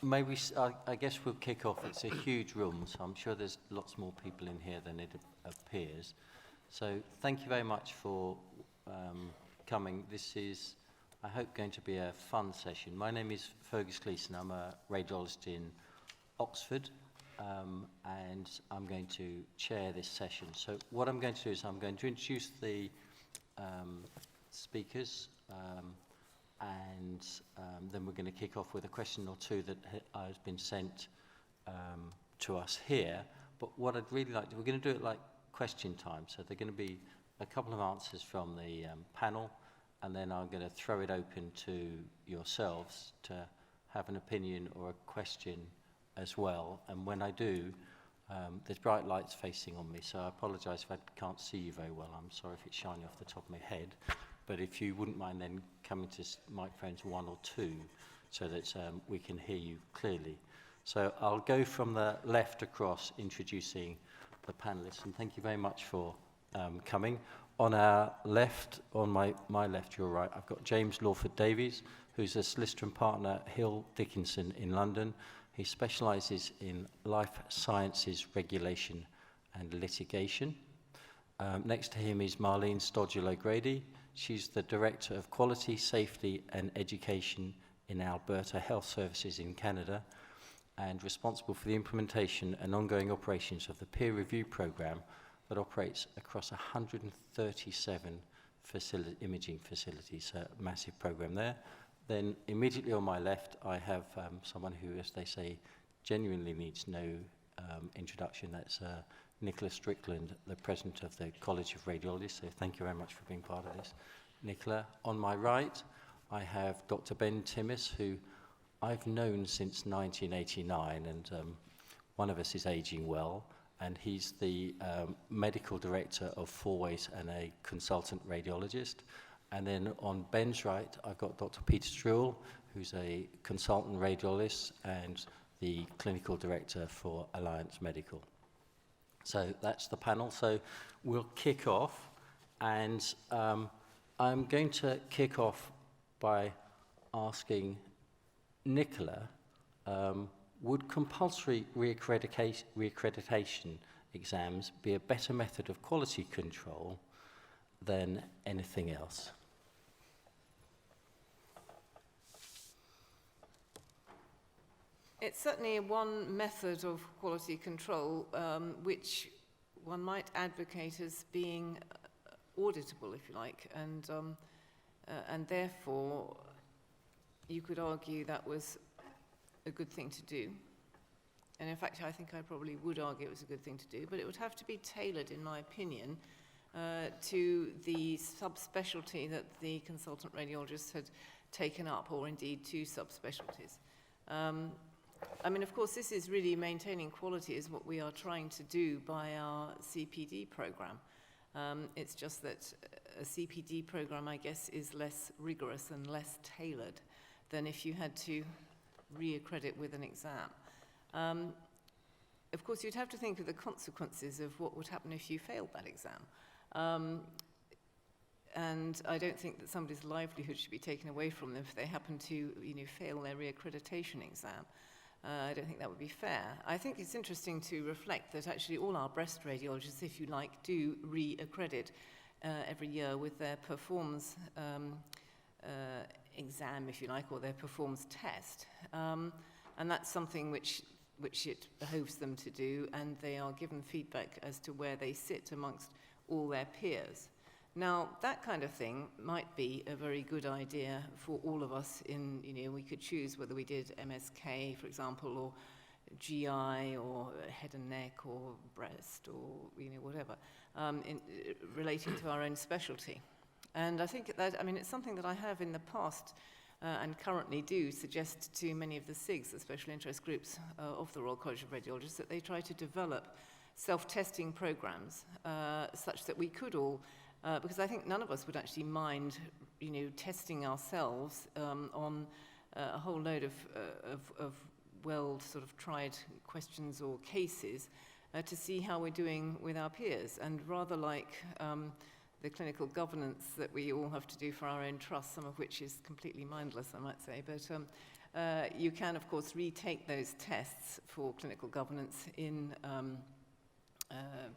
maybe, I guess we'll kick off. It's a huge room, so I'm sure there's lots more people in here than it appears. So thank you very much for coming. This is, I hope, going to be a fun session. My name is Fergus Gleeson. I'm a radiologist in Oxford, and I'm going to chair this session. So what I'm going to do is I'm going to introduce the speakers, and then we're going to kick off with a question or two that has been sent to us here. But what I'd really like to, we're going to do it like question time. So there are going to be a couple of answers from the panel, and then I'm going to throw it open to yourselves to have an opinion or a question as well. And when I do, there's bright lights facing on me, so I apologise if I can't see you very well. I'm sorry if it's shiny off the top of my head. But if you wouldn't mind then coming to microphones 1 or 2 so that we can hear you clearly. So I'll go from the left across, introducing the panellists, and thank you very much for coming. On our left, on my left, your right, I've got James Lawford Davies, who's a solicitor and partner at Hill Dickinson in London. He specialises in life sciences regulation and litigation. Next to him is Marlene Stodgel-O'Grady. She's the Director of Quality, Safety and Education in Alberta Health Services in Canada, and responsible for the implementation and ongoing operations of the peer review program that operates across 137 imaging facilities, a massive program there. Then immediately on my left, I have someone who, as they say, genuinely needs no introduction. That's Nicola Strickland, the President of the College of Radiologists. So thank you very much for being part of this, Nicola. On my right, I have Dr. Ben Timmis, who I've known since 1989, and one of us is aging well, and he's the medical director of Fourways and a consultant radiologist. And then on Ben's right, I've got Dr. Peter Struhl, who's a consultant radiologist and the clinical director for Alliance Medical. So that's the panel. So we'll kick off, and I'm going to kick off by asking Nicola, would compulsory reaccreditation exams be a better method of quality control than anything else? It's certainly one method of quality control which one might advocate as being auditable, if you like, and therefore you could argue that was a good thing to do. And in fact, I think I probably would argue it was a good thing to do, but it would have to be tailored, in my opinion, to the subspecialty that the consultant radiologist had taken up, or indeed 2 subspecialties. I mean, of course, this is really maintaining quality is what we are trying to do by our CPD program. It's just that a CPD program, I guess, is less rigorous and less tailored than if you had to reaccredit with an exam. Of course, you'd have to think of the consequences of what would happen if you failed that exam. And I don't think that somebody's livelihood should be taken away from them if they happen to, fail their reaccreditation exam. I don't think that would be fair. I think it's interesting to reflect that actually all our breast radiologists, if you like, do reaccredit every year with their performs exam, if you like, or their performs test. And that's something which it behoves them to do, and they are given feedback as to where they sit amongst all their peers. Now, that kind of thing might be a very good idea for all of us we could choose whether we did MSK, for example, or GI, or head and neck, or breast, or, whatever, relating to our own specialty. And I think that, it's something that I have in the past and currently do suggest to many of the SIGs, the special interest groups of the Royal College of Radiologists, that they try to develop self-testing programs such that we could all, because I think none of us would actually mind, testing ourselves on a whole load of well sort of tried questions or cases to see how we're doing with our peers. And rather like the clinical governance that we all have to do for our own trust, some of which is completely mindless, I might say, but You can, of course, retake those tests for clinical governance in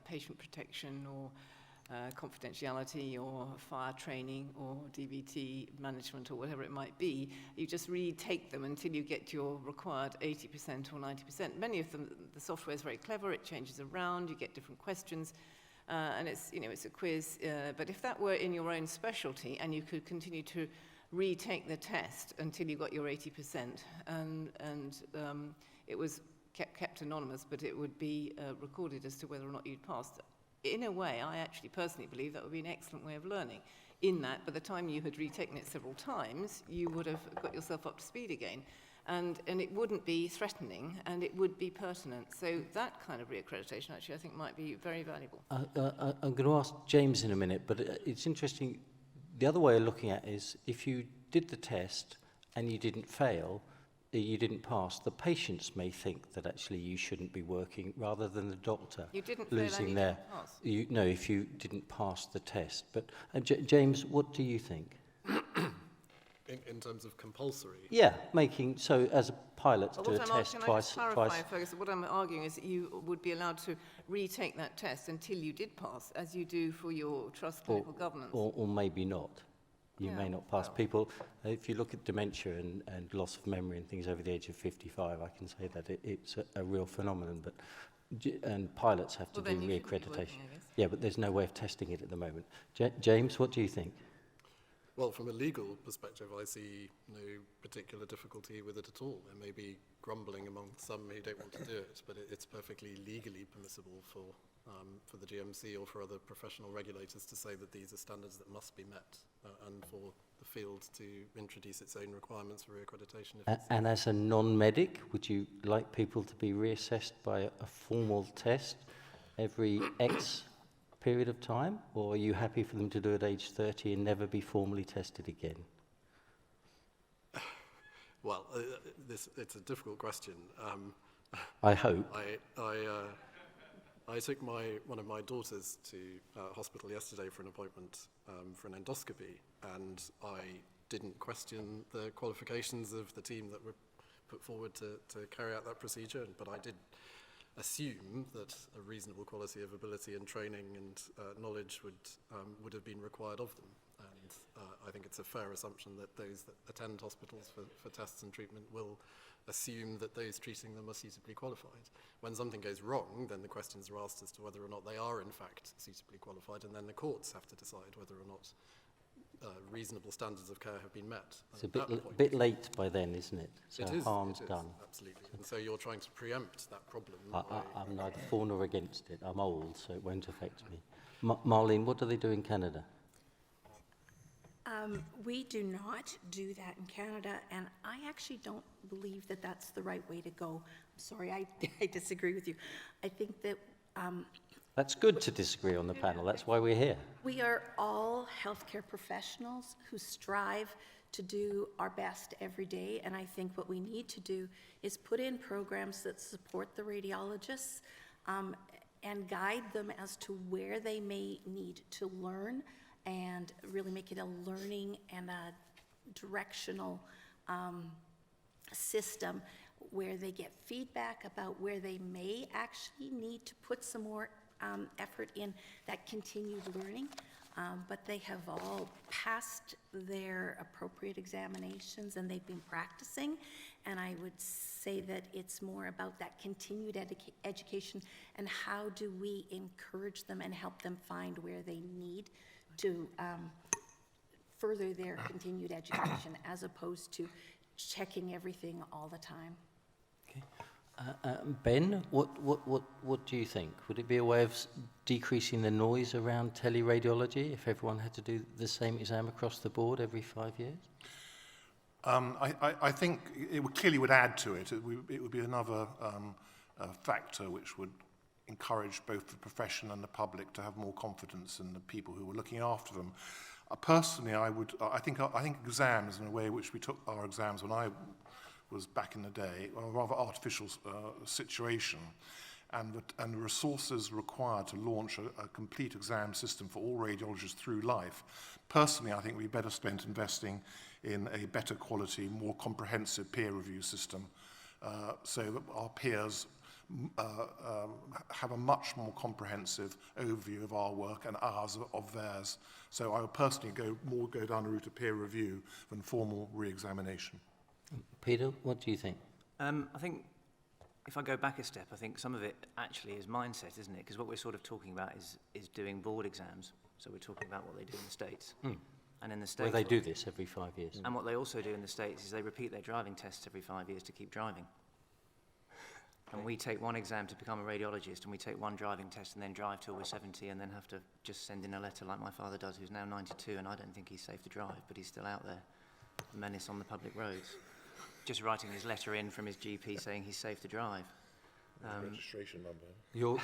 patient protection or confidentiality or fire training or DBT management or whatever it might be. You just retake them until you get your required 80% or 90%. Many of them, the software is very clever, it changes around, you get different questions, and it's, you know, it's a quiz. But if that were in your own specialty and you could continue to retake the test until you got your 80%, and it was kept anonymous, but it would be recorded as to whether or not you'd passed. In a way, I actually personally believe that would be an excellent way of learning, in that by the time you had retaken it several times, you would have got yourself up to speed again. And it wouldn't be threatening, and it would be pertinent. So that kind of reaccreditation, actually, I think might be very valuable. I'm going to ask James in a minute, but it's interesting. The other way of looking at it is if you did the test and you didn't fail, you didn't pass, the patients may think that actually you shouldn't be working rather than the doctor You didn't losing fail their... pass. No, if you didn't pass the test. But James, what do you think? In terms of compulsory? Yeah, making, so as a pilot to do a test Can I just twice. clarify, Fergus, what I'm arguing is that you would be allowed to retake that test until you did pass, as you do for your trust clinical governance. Or maybe not. You may not pass. well. People, if you look at dementia and loss of memory and things over the age of 55, I can say that it's a real phenomenon. But and pilots have to Well, then do you shouldn't be reaccreditation. working, I guess. Yeah, but there's no way of testing it at the moment. James, what do you think? Well, from a legal perspective, I see no particular difficulty with it at all. There may be grumbling among some who don't want to do it, but it's perfectly legally permissible for the GMC or for other professional regulators to say that these are standards that must be met, and for the field to introduce its own requirements for reaccreditation. And as a non-medic, would you like people to be reassessed by a formal test every X period of time, or are you happy for them to do it at age 30 and never be formally tested again? Well, it's a difficult question. I hope. I took one of my daughters to hospital yesterday for an appointment for an endoscopy, and I didn't question the qualifications of the team that were put forward to carry out that procedure, but I did assume that a reasonable quality of ability and training and knowledge would have been required of them. And I think it's a fair assumption that those that attend hospitals for tests and treatment will assume that those treating them are suitably qualified. When something goes wrong, then the questions are asked as to whether or not they are in fact suitably qualified, and then the courts have to decide whether or not reasonable standards of care have been met. It's a bit late by then, isn't it? So harm's done. Absolutely. And so you're trying to preempt that problem. I'm neither for nor against it. I'm old, so it won't affect me. Marlene, what do they do in Canada? We do not do that in Canada, and I actually don't believe that that's the right way to go. I'm sorry, I disagree with you. I think that That's good to disagree on the panel. That's why we're here. we are all healthcare professionals who strive to do our best every day, and I think what we need to do is put in programs that support the radiologists and guide them as to where they may need to learn, and really make it a learning and a directional system where they get feedback about where they may actually need to put some more effort in that continued learning. But they have all passed their appropriate examinations and they've been practicing. And I would say that it's more about that continued education and how do we encourage them and help them find where they need to further their continued education, as opposed to checking everything all the time. Okay. Ben, what do you think? Would it be a way of decreasing the noise around teleradiology if everyone had to do the same exam across the board every 5 years? I think it clearly would add to it. It would be another factor which would encourage both the profession and the public to have more confidence in the people who were looking after them. Personally, I think exams, in a way which we took our exams when I was back in the day, a rather artificial situation. and the resources required to launch a complete exam system for all radiologists through life, personally, I think we'd better spent investing in a better quality, more comprehensive peer review system, so that our peers have a much more comprehensive overview of our work and ours of theirs. So I would personally go down the route of peer review than formal re-examination. Peter, what do you think? I think if I go back a step, I think some of it actually is mindset, isn't it? Because what we're sort of talking about is doing board exams. So we're talking about what they do in the States. And in the States, Well, they do this every 5 years. and what they also do in the States is they repeat their driving tests every 5 years to keep driving. And we take one exam to become a radiologist, and we take one driving test and then drive till we're 70 and then have to just send in a letter like my father does, who's now 92, and I don't think he's safe to drive, but he's still out there, a menace on the public roads. Just writing his letter in from his GP saying he's safe to drive. Registration number.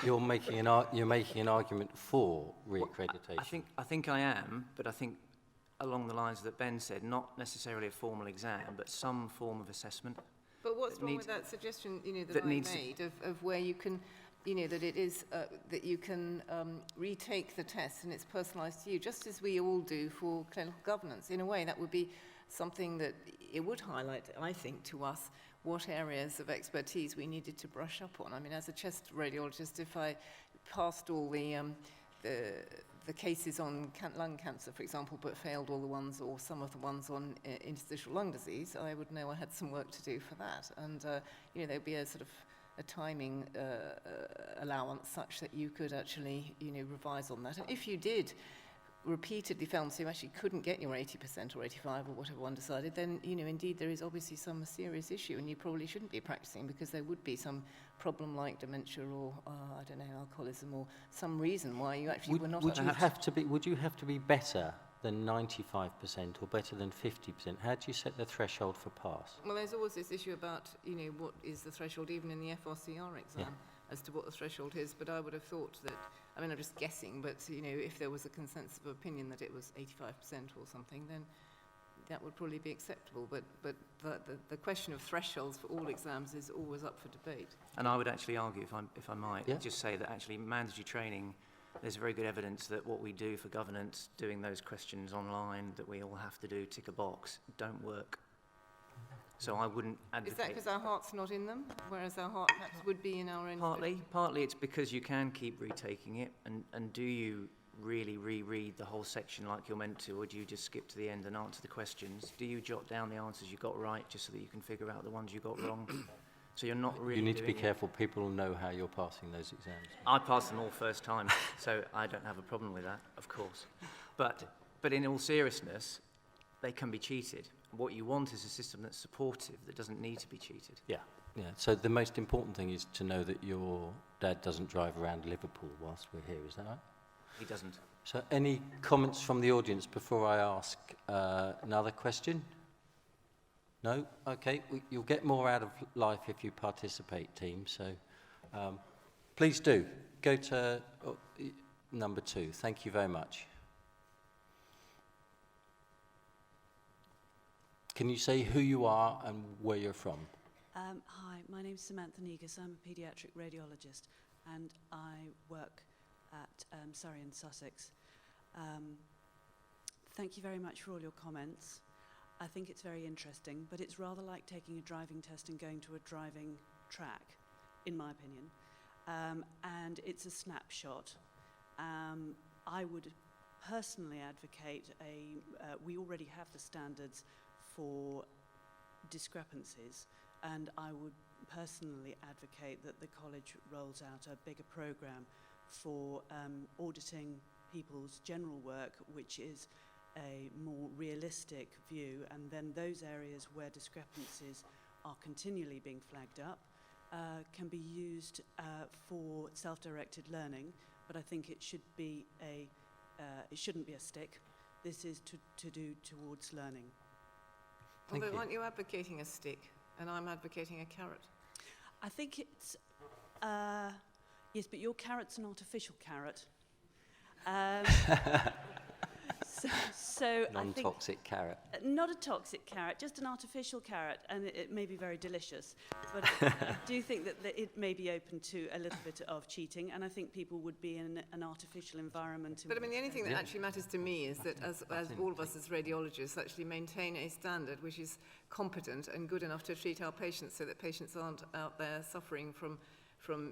You're making an argument for reaccreditation. I think I am, but I think along the lines that Ben said, not necessarily a formal exam, but some form of assessment. But what's that wrong needs- with that suggestion, that that I needs to- made of where you can, that it is, that you can retake the test and it's personalised to you, just as we all do for clinical governance. In a way, that would be something that it would highlight, I think, to us what areas of expertise we needed to brush up on. I mean, as a chest radiologist, if I passed all the cases on lung cancer, for example, but failed all the ones or some of the ones on interstitial lung disease, I would know I had some work to do for that. And, there'd be a sort of a timing allowance such that you could actually, revise on that. And if you did repeatedly found so you actually couldn't get your 80% or 85 or whatever one decided, then, indeed there is obviously some serious issue and you probably shouldn't be practicing because there would be some problem like dementia or, I don't know, alcoholism or some reason why you actually were not... Would you have to be better than 95% or better than 50%? How do you set the threshold for pass? Well, there's always this issue about, what is the threshold even in the FRCR exam as to what the threshold is, but I would have thought that, I mean, I'm just guessing, but, if there was a consensus of opinion that it was 85% or something, then that would probably be acceptable. But the question of thresholds for all exams is always up for debate. And I would actually argue, if I might, just say that actually mandatory training, there's very good evidence that what we do for governance, doing those questions online that we all have to do, tick a box, don't work. So I wouldn't advocate... Is that because our heart's not in them, whereas our heart perhaps would be in our own... Partly it's because you can keep retaking it, and do you really reread the whole section like you're meant to, or do you just skip to the end and answer the questions? Do you jot down the answers you got right just so that you can figure out the ones you got wrong? So you're not really You need to be doing careful. People know how you're passing those exams. I passed them all first time, so I don't have a problem with that, of course. But in all seriousness, they can be cheated. What you want is a system that's supportive, that doesn't need to be cheated. Yeah. So the most important thing is to know that your dad doesn't drive around Liverpool whilst we're here. Is that right? He doesn't. So any comments from the audience before I ask another question? No? Okay. You'll get more out of life if you participate, team. So please do. Go to number 2. Thank you very much. Can you say who you are and where you're from? Hi, my name's Samantha Negus. I'm a paediatric radiologist and I work at Surrey and Sussex. Thank you very much for all your comments. I think it's very interesting, but it's rather like taking a driving test and going to a driving track, in my opinion. And it's a snapshot. I would personally advocate we already have the standards for discrepancies, and I would personally advocate that the college rolls out a bigger programme for auditing people's general work, which is a more realistic view, and then those areas where discrepancies are continually being flagged up can be used for self-directed learning, but I think it should be it shouldn't be a stick. This is to do towards learning. Although aren't you advocating a stick and I'm advocating a carrot? I think it's, yes, but your carrot's an artificial carrot. So I think Non-toxic carrot. not a toxic carrot, just an artificial carrot, and it may be very delicious. But I do think that it may be open to a little bit of cheating, and I think people would be in an artificial environment. But I mean, the only thing that Yeah. actually matters to me is that as all of us as radiologists actually maintain a standard which is competent and good enough to treat our patients so that patients aren't out there suffering from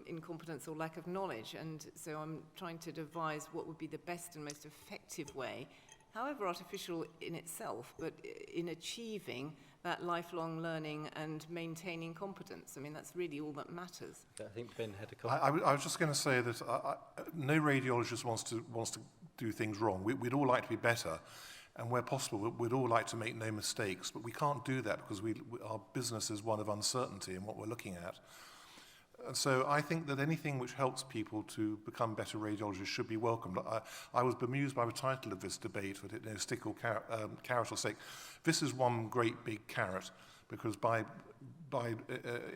incompetence or lack of knowledge. And so I'm trying to devise what would be the best and most effective way, however artificial in itself, but in achieving that lifelong learning and maintaining competence. I mean, that's really all that matters. I think Ben had a comment. I was just going to say that no radiologist wants to do things wrong. We'd all like to be better, and where possible, we'd all like to make no mistakes. But we can't do that because our business is one of uncertainty in what we're looking at. And so I think that anything which helps people to become better radiologists should be welcomed. I was bemused by the title of this debate, but stick or carrot or stick. This is one great big carrot, because by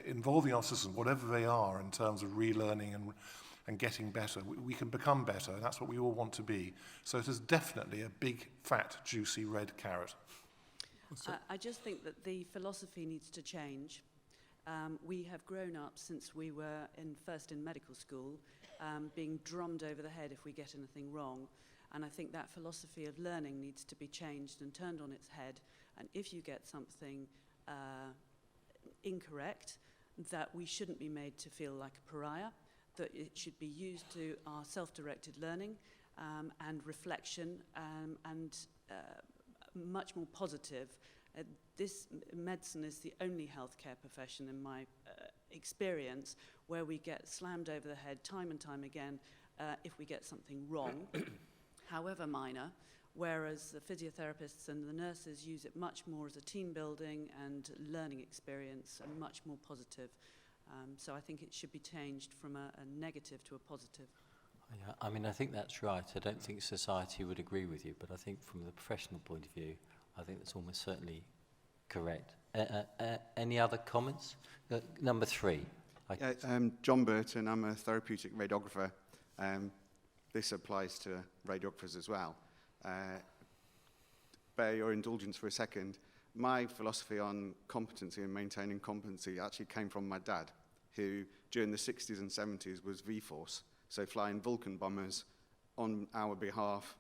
involving our systems, whatever they are in terms of relearning and getting better, we can become better, and that's what we all want to be. So it is definitely a big, fat, juicy red carrot. I just think that the philosophy needs to change. We have grown up since we were first in medical school, being drummed over the head if we get anything wrong. And I think that philosophy of learning needs to be changed and turned on its head. And if you get something incorrect, that we shouldn't be made to feel like a pariah, that it should be used to our self-directed learning and reflection and much more positive. This medicine is the only healthcare profession in my experience where we get slammed over the head time and time again if we get something wrong, however minor, whereas the physiotherapists and the nurses use it much more as a team building and learning experience and much more positive. So I think it should be changed from a negative to a positive. Yeah, I mean, I think that's right. I don't think society would agree with you, but I think from the professional point of view, I think that's almost certainly correct. Any other comments? Number 3. John Burton, I'm a therapeutic radiographer. This applies to radiographers as well. Bear your indulgence for a second. My philosophy on competency and maintaining competency actually came from my dad, who during the 60s and 70s was V-Force, so flying Vulcan bombers on our behalf,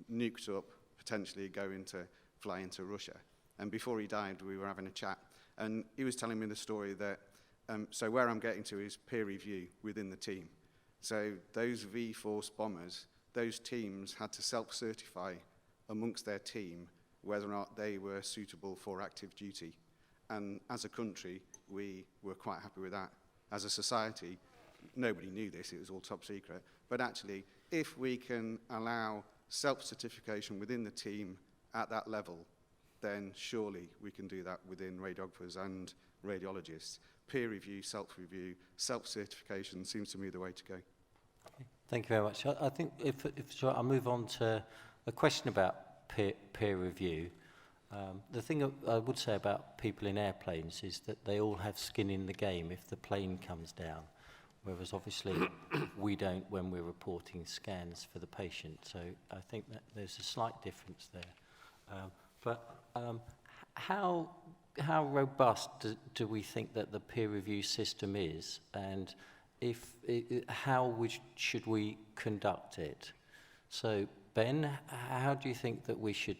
nuked up, potentially fly into Russia. And before he died, we were having a chat, and he was telling me the story that, so where I'm getting to is peer review within the team. So those V-Force bombers, those teams had to self-certify amongst their team whether or not they were suitable for active duty. And as a country, we were quite happy with that. As a society, nobody knew this, it was all top secret. But actually, if we can allow self-certification within the team at that level, then surely we can do that within radiographers and radiologists. Peer review, self-review, self-certification seems to me the way to go. Thank you very much. I think if so, I'll move on to a question about peer review. The thing I would say about people in airplanes is that they all have skin in the game if the plane comes down, whereas obviously we don't when we're reporting scans for the patient. So I think that there's a slight difference there. But how robust do we think that the peer review system is, and how should we conduct it? So Ben, how do you think that we should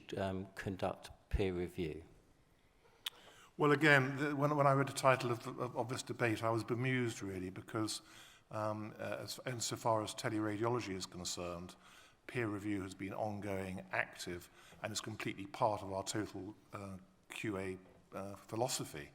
conduct peer review? Well, again, when I read the title of this debate, I was bemused really, because insofar as teleradiology is concerned, peer review has been ongoing, active, and is completely part of our total QA philosophy.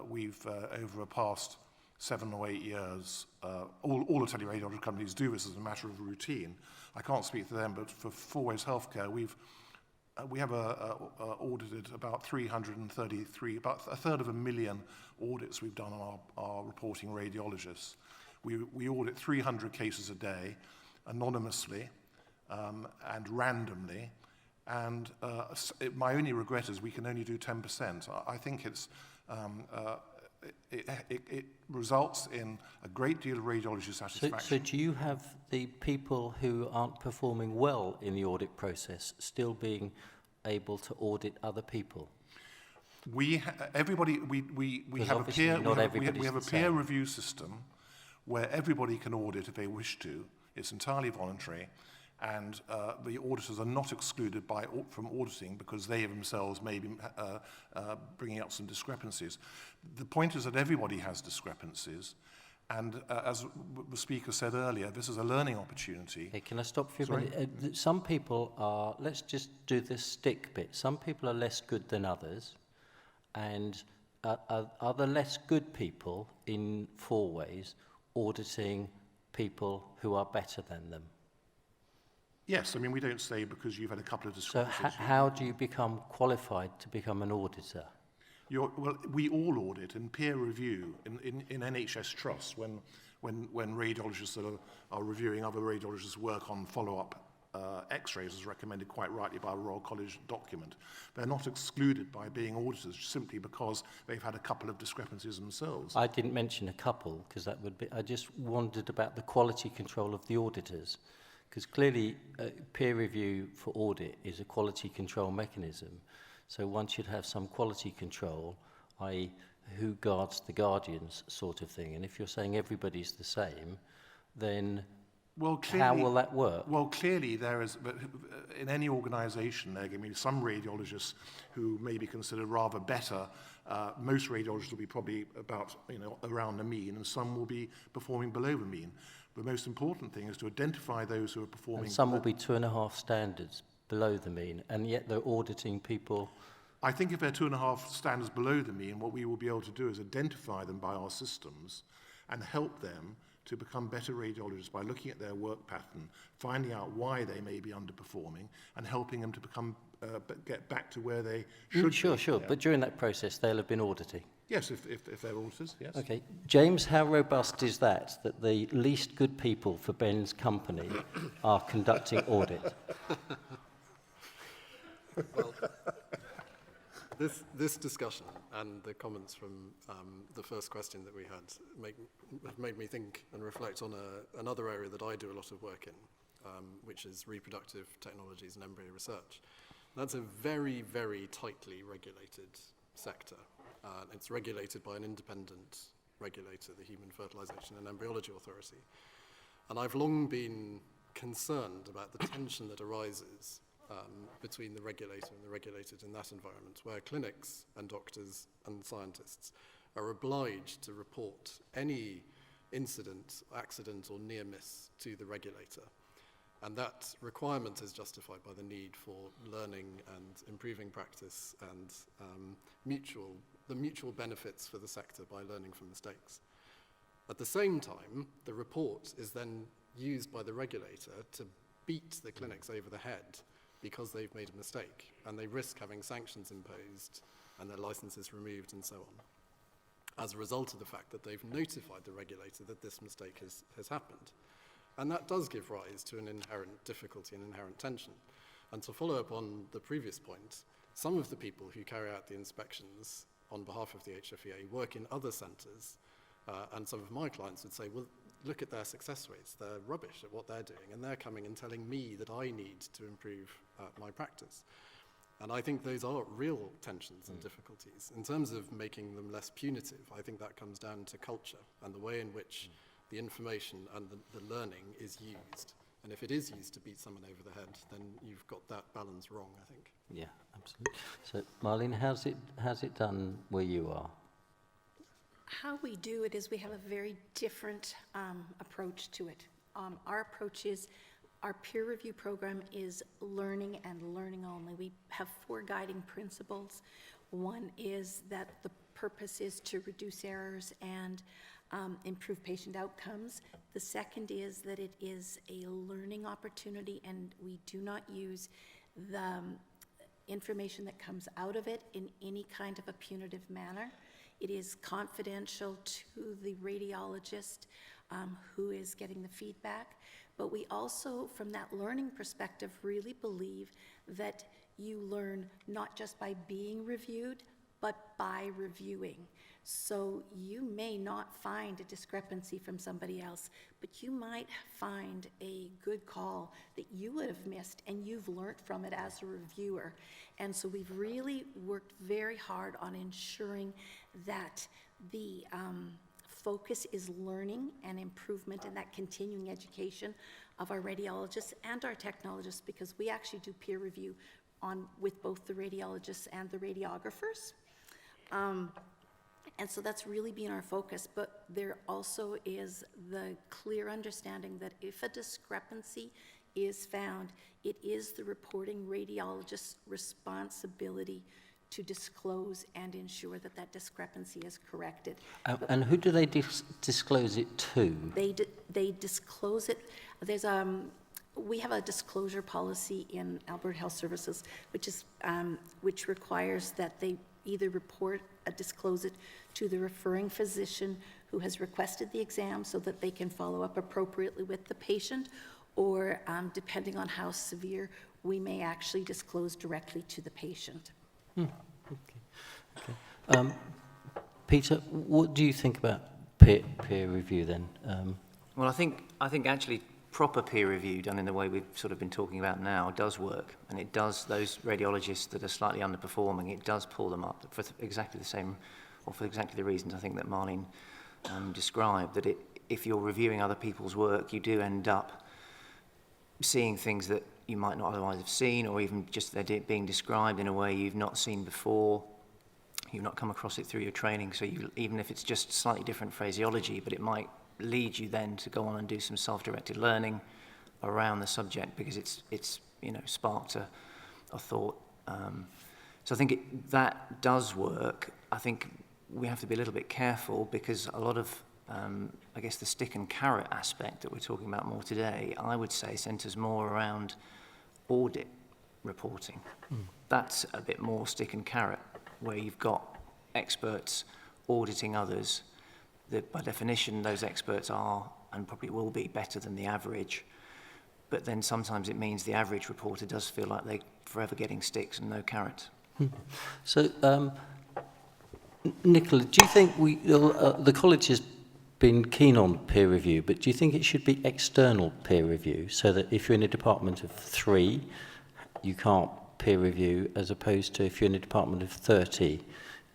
We've, over the past 7 or 8 years, all the teleradiology companies do this as a matter of routine. I can't speak to them, but for Fourways Healthcare, we have audited about 333, about a third of a million audits we've done on our reporting radiologists. We audit 300 cases a day, anonymously and randomly, and my only regret is we can only do 10%. I think it's it results in a great deal of radiology So satisfaction. do you have the people who aren't performing well in the audit process still being able to audit other people? We have a obviously peer not we everybody's have a the peer same. review system where everybody can audit if they wish to. It's entirely voluntary, and the auditors are not excluded from auditing because they themselves may be bringing up some discrepancies. The point is that everybody has discrepancies, and as the speaker said earlier, this is a learning opportunity. Okay, can I stop for a Sorry? minute? Some people are, let's just do the stick bit. Some people are less good than others, and are the less good people in 4 ways auditing people who are better than them? Yes, I mean, we don't say because you've had a couple of So discrepancies. how do you become qualified to become an auditor? Well, we all audit in peer review in NHS trusts when radiologists are reviewing other radiologists' work on follow-up X-rays, as recommended quite rightly by a Royal College document. They're not excluded by being auditors simply because they've had a couple of discrepancies themselves. I didn't mention a couple because that would be. I just wondered about the quality control of the auditors, because clearly peer review for audit is a quality control mechanism. So one should have some quality control, i.e. who guards the guardians sort of thing. And if you're saying everybody's the same, then how will that work? Well, clearly there is, but in any organisation, there are going to be some radiologists who may be considered rather better. Most radiologists will be probably about, around the mean, and some will be performing below the mean. The most important thing is to identify those who are performing. And some will be 2.5 standards below the mean, and yet they're auditing people. I think if they're 2.5 standards below the mean, what we will be able to do is identify them by our systems and help them to become better radiologists by looking at their work pattern, finding out why they may be underperforming, and helping them to become get back to where they should be. Sure. Yeah. But during that process, they'll have been auditing. Yes, if they're auditors, yes. Okay. James, how robust is that the least good people for Ben's company are conducting audit? Well, this discussion and the comments from the first question that we had have made me think and reflect on another area that I do a lot of work in, which is reproductive technologies and embryo research. That's a very, very tightly regulated sector. It's regulated by an independent regulator, the Human Fertilisation and Embryology Authority. And I've long been concerned about the tension that arises between the regulator and the regulated in that environment, where clinics and doctors and scientists are obliged to report any incident, accident or near miss to the regulator. And that requirement is justified by the need for learning and improving practice and the mutual benefits for the sector by learning from mistakes. At the same time, the report is then used by the regulator to beat the clinics over the head because they've made a mistake, and they risk having sanctions imposed and their licenses removed and so on, as a result of the fact that they've notified the regulator that this mistake has happened. And that does give rise to an inherent difficulty and inherent tension. And to follow up on the previous point, some of the people who carry out the inspections on behalf of the HFEA work in other centres, and some of my clients would say, well, look at their success rates. They're rubbish at what they're doing, and they're coming and telling me that I need to improve my practice. And I think those are real tensions and difficulties. In terms of making them less punitive, I think that comes down to culture and the way in which the information and the learning is used. And if it is used to beat someone over the head, then you've got that balance wrong, I think. Yeah, absolutely. So, Marlene, how's it done where you are? How we do it is we have a very different approach to it. Our approach is, our peer review program is learning and learning only. We have 4 guiding principles. One is that the purpose is to reduce errors and improve patient outcomes. The second is that it is a learning opportunity, and we do not use the information that comes out of it in any kind of a punitive manner. It is confidential to the radiologist who is getting the feedback. But we also, from that learning perspective, really believe that you learn not just by being reviewed, but by reviewing. So you may not find a discrepancy from somebody else, but you might find a good call that you would have missed, and you've learned from it as a reviewer. And so we've really worked very hard on ensuring that the focus is learning and improvement in that continuing education of our radiologists and our technologists, because we actually do peer review with both the radiologists and the radiographers. And so that's really been our focus, but there also is the clear understanding that if a discrepancy is found, it is the reporting radiologist's responsibility to disclose and ensure that that discrepancy is corrected. And who do they disclose it to? They disclose it. We have a disclosure policy in Alberta Health Services, which requires that they either disclose it to the referring physician who has requested the exam so that they can follow up appropriately with the patient, or depending on how severe, we may actually disclose directly to the patient. Okay. Peter, what do you think about peer review then? Well, I think actually proper peer review done in the way we've sort of been talking about now does work, and it does, those radiologists that are slightly underperforming, it does pull them up for exactly the same, or for exactly the reasons I think that Marlene described, that if you're reviewing other people's work, you do end up seeing things that you might not otherwise have seen, or even just they're being described in a way you've not seen before. You've not come across it through your training, so even if it's just slightly different phraseology, but it might lead you then to go on and do some self-directed learning around the subject, because it's sparked a thought. So I think that does work. I think we have to be a little bit careful, because a lot of I guess the stick and carrot aspect that we're talking about more today, I would say centres more around audit reporting. That's a bit more stick and carrot, where you've got experts auditing others. By definition, those experts are, and probably will be, better than the average. But then sometimes it means the average reporter does feel like they're forever getting sticks and no carrots. So, Nicola, do you think the college has been keen on peer review, but do you think it should be external peer review, so that if you're in a department of 3, you can't peer review, as opposed to if you're in a department of 30,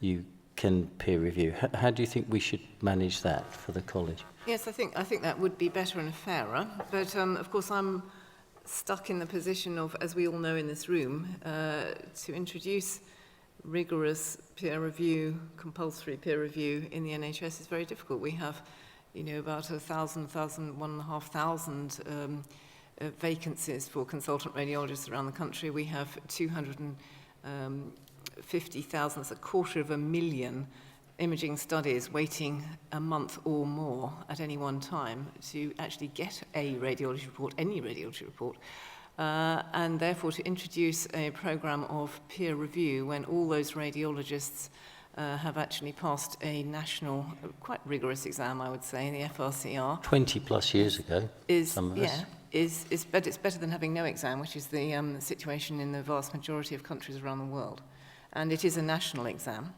you can peer review? How do you think we should manage that for the college? Yes, I think that would be better and fairer. But of course, I'm stuck in the position of, as we all know in this room, to introduce rigorous peer review, compulsory peer review in the NHS is very difficult. We have, about 1,500 vacancies for consultant radiologists around the country. We have 250,000, that's 250,000 imaging studies waiting a month or more at any one time to actually get a radiology report, any radiology report. And therefore to introduce a programme of peer review when all those radiologists have actually passed a national, quite rigorous exam, I would say, the FRCR. 20 plus years ago, some of us. It's better than having no exam, which is the situation in the vast majority of countries around the world. And it is a national exam.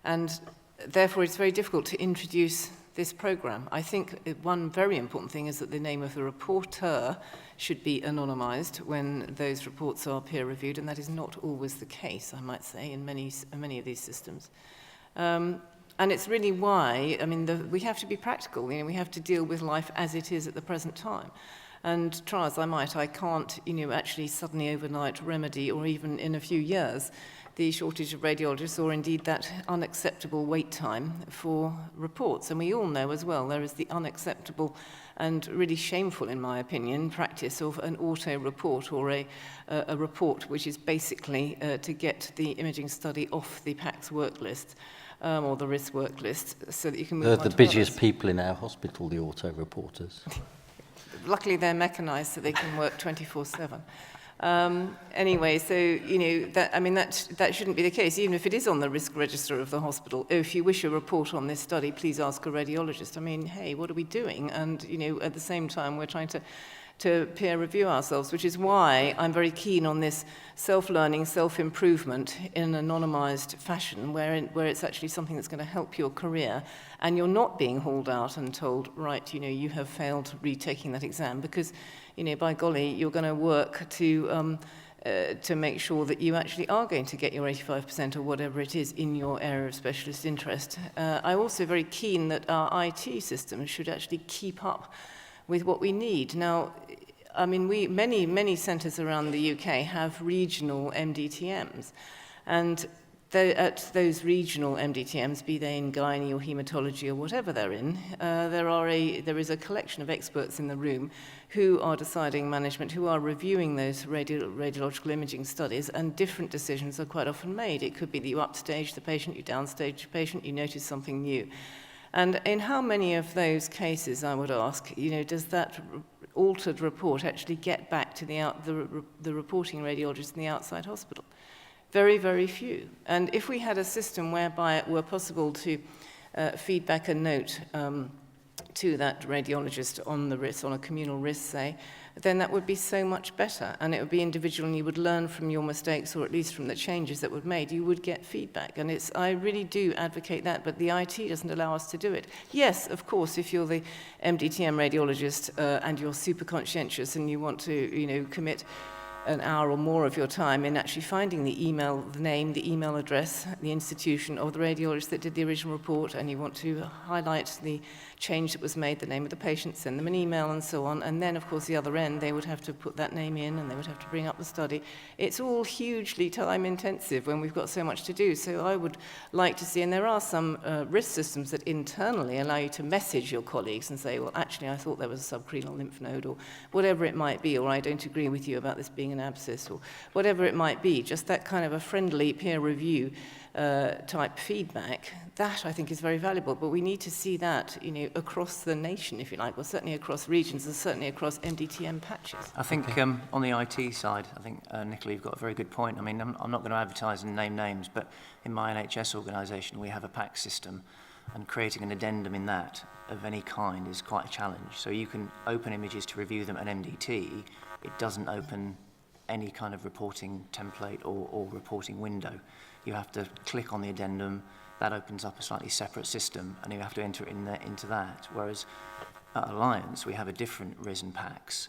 And therefore it's very difficult to introduce this programme. I think one very important thing is that the name of the reporter should be anonymised when those reports are peer reviewed, and that is not always the case, I might say, in many of these systems. And it's really why, we have to be practical. We have to deal with life as it is at the present time. And try as I might, I can't, actually suddenly overnight remedy, or even in a few years, the shortage of radiologists, or indeed that unacceptable wait time for reports. And we all know as well there is the unacceptable and really shameful, in my opinion, practice of an auto report, or a report which is basically to get the imaging study off the PACS work list, or the RIS work list, so that you can move on to They're the busiest others. people in our hospital, the auto reporters. Luckily, they're mechanised so they can work 24/7. Anyway, so, that shouldn't be the case, even if it is on the risk register of the hospital. If you wish a report on this study, please ask a radiologist. Hey, what are we doing? And, at the same time, we're trying to to peer review ourselves, which is why I'm very keen on this self-learning, self-improvement in an anonymised fashion, where it's actually something that's going to help your career, and you're not being hauled out and told, right, you know, you have failed retaking that exam, because, you know, by golly, you're going to work to make sure that you actually are going to get your 85% or whatever it is in your area of specialist interest. I'm also very keen that our IT systems should actually keep up with what we need. Now, I mean, many centres around the UK have regional MDTMs, and at those regional MDTMs, be they in gynae or haematology or whatever they're in, there is a collection of experts in the room who are deciding management, who are reviewing those radiological imaging studies, and different decisions are quite often made. It could be that you upstage the patient, you downstage the patient, you notice something new. And in how many of those cases, I would ask, you know, does that altered report actually get back to the reporting radiologist in the outside hospital? Very, very few. And if we had a system whereby it were possible to feed back a note to that radiologist on the risk, on a communal risk, say, then that would be so much better, and it would be individual, and you would learn from your mistakes, or at least from the changes that were made. You would get feedback, and I really do advocate that, but the IT doesn't allow us to do it. Yes, of course, if you're the MDTM radiologist and you're super conscientious and you want to, you know, commit an hour or more of your time in actually finding the email, the name, the email address, the institution of the radiologist that did the original report, and you want to highlight the change that was made, the name of the patient, send them an email and so on, and then of course the other end, they would have to put that name in and they would have to bring up the study. It's all hugely time intensive when we've got so much to do, so I would like to see, and there are some risk systems that internally allow you to message your colleagues and say, well actually I thought there was a subcrenal lymph node, or whatever it might be, or I don't agree with you about this being an abscess, or whatever it might be, just that kind of a friendly peer review type feedback. That I think is very valuable, but we need to see that, you know, across the nation, if you like, or certainly across regions, and certainly across MDTM patches. I think on the IT side, I think, Nicola, you've got a very good point. I mean, I'm not going to advertise and name names, but in my NHS organisation, we have a PAC system, and creating an addendum in that of any kind is quite a challenge. So you can open images to review them at MDT. It doesn't open any kind of reporting template or reporting window. You have to click on the addendum. That opens up a slightly separate system, and you have to enter it into that. Whereas at Alliance, we have a different risen packs.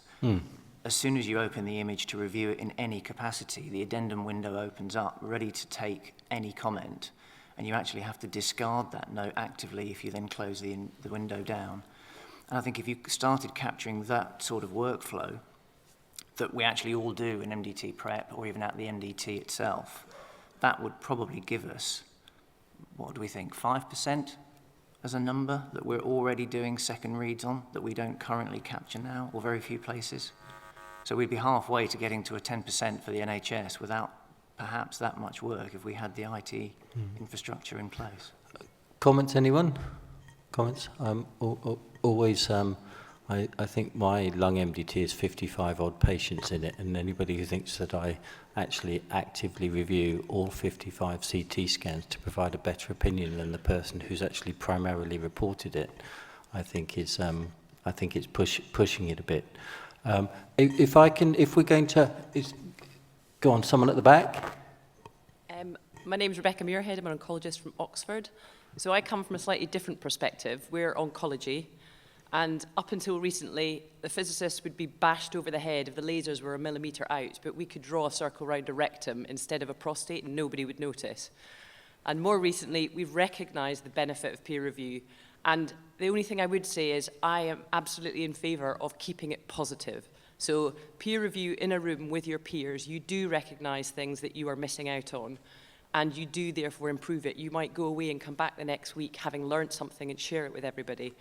As soon as you open the image to review it in any capacity, the addendum window opens up, ready to take any comment, and you actually have to discard that note actively if you then close the window down. And I think if you started capturing that sort of workflow that we actually all do in MDT prep, or even at the MDT itself, that would probably give us, what do we think, 5% as a number that we're already doing second reads on that we don't currently capture now, or very few places. So we'd be halfway to getting to a 10% for the NHS without perhaps that much work if we had the IT infrastructure in place. Comments, anyone? Comments? I think my lung MDT is 55 odd patients in it, and anybody who thinks that I actually actively review all 55 CT scans to provide a better opinion than the person who's actually primarily reported it, I think it's pushing it a bit. If we're going to go on, someone at the back. My name is Rebecca Muirhead. I'm an oncologist from Oxford. So I come from a slightly different perspective. We're oncology. And up until recently, the physicists would be bashed over the head if the lasers were a millimetre out, but we could draw a circle around a rectum instead of a prostate and nobody would notice. And more recently, we've recognised the benefit of peer review. And the only thing I would say is I am absolutely in favour of keeping it positive. So peer review in a room with your peers, you do recognise things that you are missing out on, and you do therefore improve it. You might go away and come back the next week having learnt something and share it with everybody.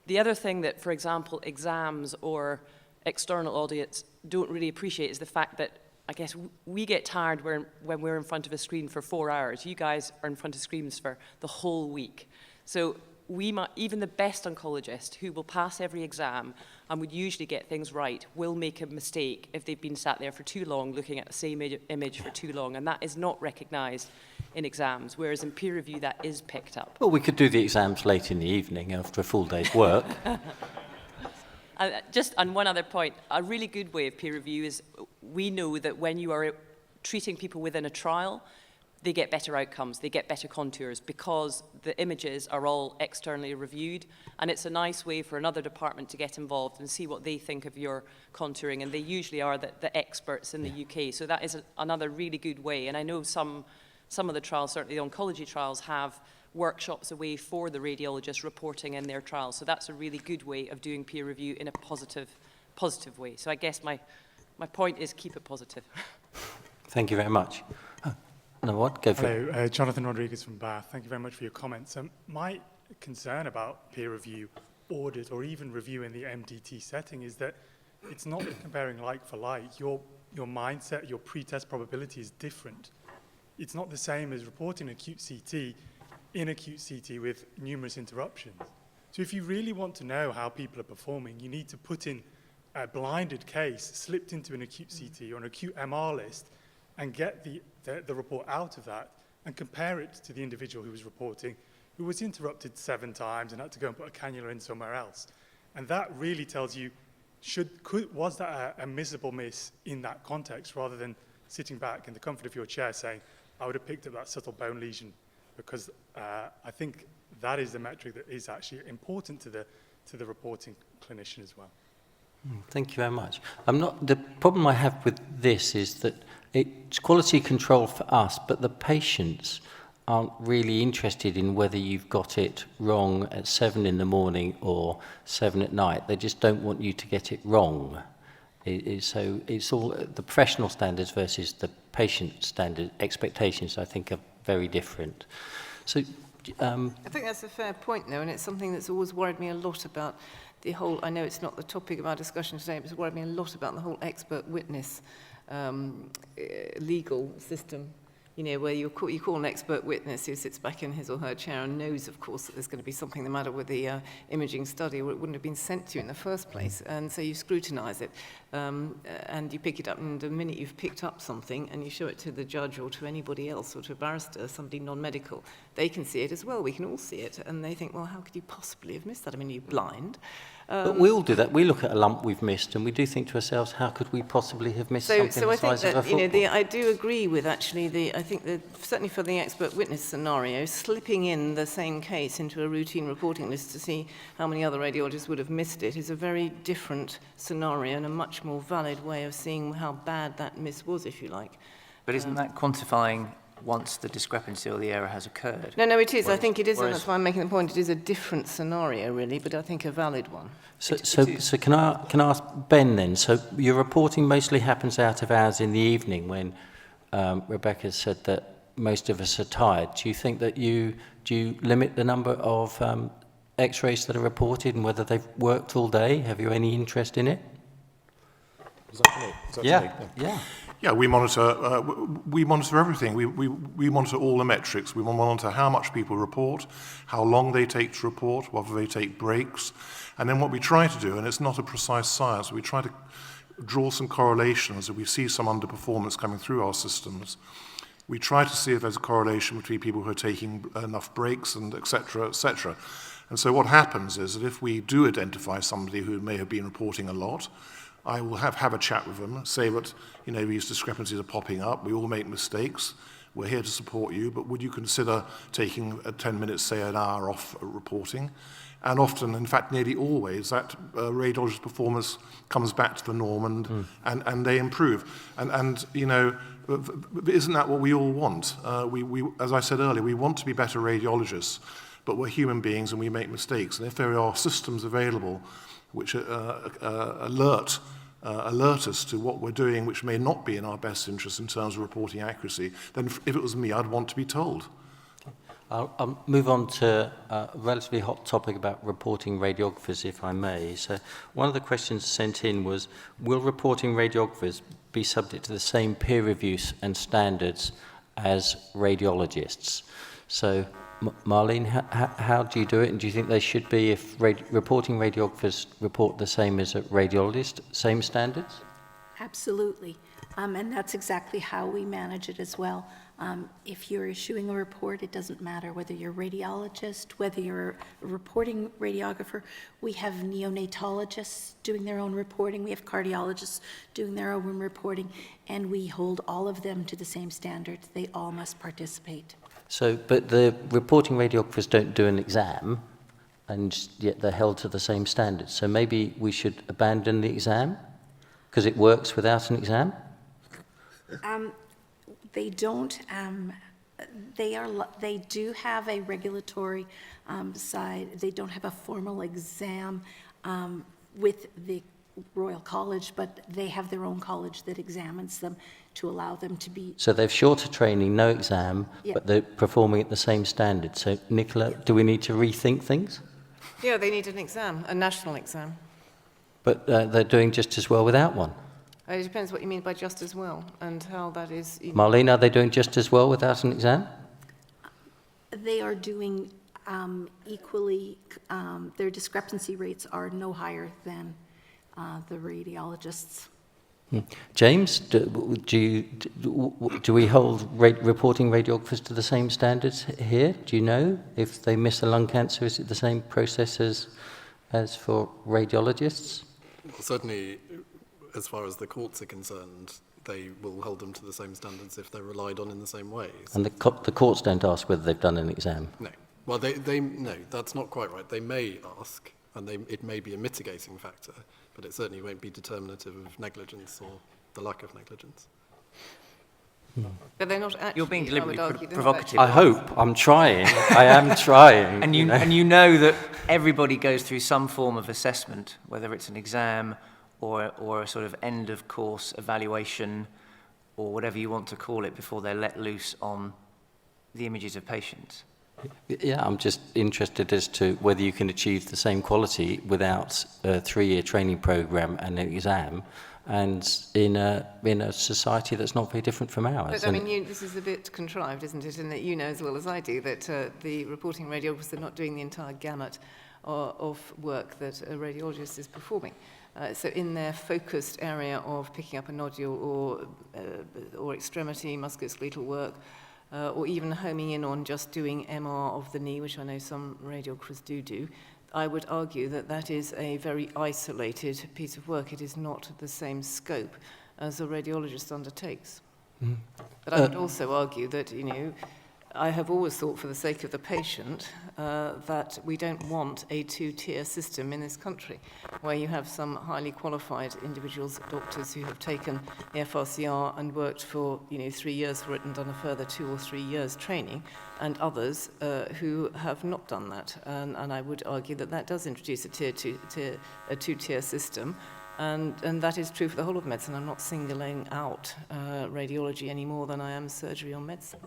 The other thing that, for example, exams or external audits don't really appreciate is the fact that, I guess, we get tired when we're in front of a screen for 4 hours. You guys are in front of screens for the whole week. So even the best oncologist who will pass every exam and would usually get things right will make a mistake if they've been sat there for too long looking at the same image for too long, and that is not recognised in exams, whereas in peer review that is picked up. Well, we could do the exams late in the evening after a full day's work. Just on one other point, a really good way of peer review is we know that when you are treating people within a trial, they get better outcomes, they get better contours because the images are all externally reviewed, and it's a nice way for another department to get involved and see what they think of your contouring, and they usually are the experts in the UK, so that is another really good way. And I know some of the trials, certainly the oncology trials, have workshops away for the radiologists reporting in their trials, so that's a really good way of doing peer review in a positive way. So I guess my point is keep it positive. Thank you very much. No, what? Go for it. Hello, Jonathan Rodriguez from Bath. Thank you very much for your comments. My concern about peer review, audit, or even review in the MDT setting is that it's not comparing like for like. Your mindset, your pre-test probability is different. It's not the same as reporting acute CT in acute CT with numerous interruptions. So if you really want to know how people are performing, you need to put in a blinded case slipped into an acute CT or an acute MR list and get the report out of that and compare it to the individual who was reporting, who was interrupted 7 times and had to go and put a cannula in somewhere else. And that really tells you, was that a missable miss in that context, rather than sitting back in the comfort of your chair saying, I would have picked up that subtle bone lesion, because I think that is the metric that is actually important to the reporting clinician as well. Thank you very much. The problem I have with this is that it's quality control for us, but the patients aren't really interested in whether you've got it wrong at 7 in the morning or 7 at night. They just don't want you to get it wrong. So it's all the professional standards versus the patient standard expectations, I think, are very different. So I think that's a fair point, though, and it's something that's always worried me a lot about the whole, I know it's not the topic of our discussion today, but it's worried me a lot about the whole expert witness legal system, you know, where you call an expert witness who sits back in his or her chair and knows, of course, that there's going to be something the matter with the imaging study, or it wouldn't have been sent to you in the first place. And so you scrutinise it, and you pick it up, and the minute you've picked up something and you show it to the judge or to anybody else, or to a barrister, somebody non-medical, they can see it as well. We can all see it, and they think, well, how could you possibly have missed that? I mean, are you blind? But we all do that. We look at a lump we've missed, and we do think to ourselves, how could we possibly have missed something so the I think size of a that, football? you know, I do agree with actually I think that certainly for the expert witness scenario, slipping in the same case into a routine reporting list to see how many other radiologists would have missed it is a very different scenario and a much more valid way of seeing how bad that miss was, if you like. But isn't that quantifying once the discrepancy or the error has occurred? No, it is. I think it is, and that's why I'm making the point. It is a different scenario, really, but I think a valid one. So can I ask Ben then? So your reporting mostly happens out of hours in the evening when Rebecca said that most of us are tired. Do you think that do you limit the number of X-rays that are reported and whether they've worked all day? Have you any interest in it? Is that me? Is that me? Yeah. Yeah, we monitor everything. We monitor all the metrics. We monitor how much people report, how long they take to report, whether they take breaks. And then what we try to do, and it's not a precise science, we try to draw some correlations. If we see some underperformance coming through our systems, we try to see if there's a correlation between people who are taking enough breaks and et cetera, et cetera. And so what happens is that if we do identify somebody who may have been reporting a lot, I will have a chat with them, say that, you know, these discrepancies are popping up, we all make mistakes, we're here to support you, but would you consider taking 10 minutes, say an hour off reporting? And often, in fact, nearly always, that radiologist performance comes back to the norm and they improve. And you know, isn't that what we all want? We, as I said earlier, we want to be better radiologists, but we're human beings and we make mistakes. And if there are systems available which alert us to what we're doing, which may not be in our best interest in terms of reporting accuracy, then if it was me, I'd want to be told. I'll move on to a relatively hot topic about reporting radiographers, if I may. So one of the questions sent in was, will reporting radiographers be subject to the same peer reviews and standards as radiologists? So Marlene, how do you do it, and do you think they should be, if reporting radiographers report the same as a radiologist, same standards? Absolutely. And that's exactly how we manage it as well. If you're issuing a report, it doesn't matter whether you're a radiologist, whether you're a reporting radiographer. We have neonatologists doing their own reporting. We have cardiologists doing their own reporting, and we hold all of them to the same standards. They all must participate. So, but the reporting radiographers don't do an exam, and yet they're held to the same standards. So maybe we should abandon the exam, because it works without an exam? They don't, they do have a regulatory side. They don't have a formal exam with the Royal College, but they have their own college that examines them to allow them to be. So they've shorter training, no exam, Yeah. but they're performing at the same standard. So, Nicola, do we need to rethink things? Yeah, they need an exam, a national exam. But they're doing just as well without one. It depends what you mean by just as well and how that is. Marlene, are they doing just as well without an exam? They are doing equally, their discrepancy rates are no higher than the radiologists. James, do we hold reporting radiographers to the same standards here? Do you know if they miss a lung cancer, is it the same process as for radiologists? Well, certainly, as far as the courts are concerned, they will hold them to the same standards if they're relied on in the same ways. And the courts don't ask whether they've done an exam? No. Well, no, that's not quite right. They may ask, and it may be a mitigating factor, but it certainly won't be determinative of negligence or the lack of negligence. But they're not actually. You're being deliberately I would argue, they're not provocative. I hope. I'm trying. I am trying. And you know that everybody goes through some form of assessment, whether it's an exam or a sort of end-of-course evaluation or whatever you want to call it before they're let loose on the images of patients. Yeah, I'm just interested as to whether you can achieve the same quality without a 3-year training program and an exam, and in a society that's not very different from ours. But I mean, this is a bit contrived, isn't it? In that you know as well as I do that the reporting radiographers are not doing the entire gamut of work that a radiologist is performing. So in their focused area of picking up a nodule or extremity musculoskeletal work, or even homing in on just doing MR of the knee, which I know some radiographers do, I would argue that that is a very isolated piece of work. It is not the same scope as a radiologist undertakes. Mm. But I would also argue that, I have always thought for the sake of the patient that we don't want a 2-tier system in this country where you have some highly qualified individuals, doctors who have taken the FRCR and worked for 3 years for it and done a further 2 or 3 years training, and others who have not done that. And I would argue that that does introduce a 2-tier system. And that is true for the whole of medicine. I'm not singling out radiology any more than I am surgery or medicine.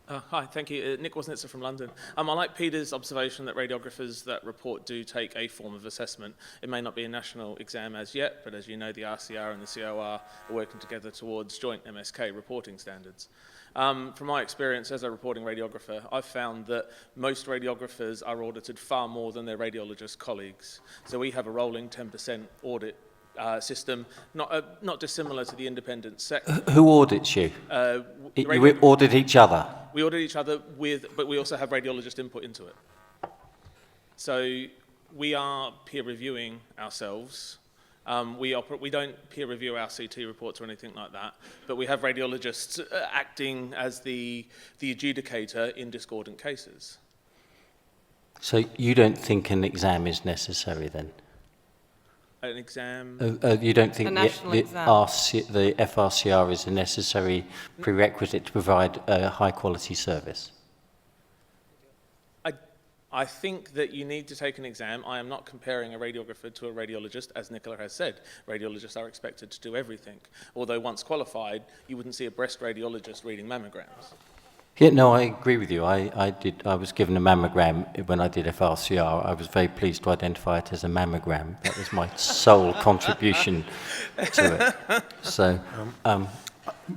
Hi, thank you. Nick Wasnitzer from London. I like Peter's observation that radiographers that report do take a form of assessment. It may not be a national exam as yet, but as you know, the RCR and the COR are working together towards joint MSK reporting standards. From my experience as a reporting radiographer, I've found that most radiographers are audited far more than their radiologist colleagues. So we have a rolling 10% audit system, not dissimilar to the independent sector. Who audits you? You audit each other? We audit each other but we also have radiologist input into it. So we are peer reviewing ourselves. We don't peer review our CT reports or anything like that, but we have radiologists acting as the adjudicator in discordant cases. So you don't think an exam is necessary then? An exam? You don't think the FRCR is a necessary prerequisite to provide a high-quality service? I think that you need to take an exam. I am not comparing a radiographer to a radiologist, as Nicola has said. Radiologists are expected to do everything. Although once qualified, you wouldn't see a breast radiologist reading mammograms. Yeah, no, I agree with you. I was given a mammogram when I did FRCR. I was very pleased to identify it as a mammogram. That was my sole contribution to it. So, Ben.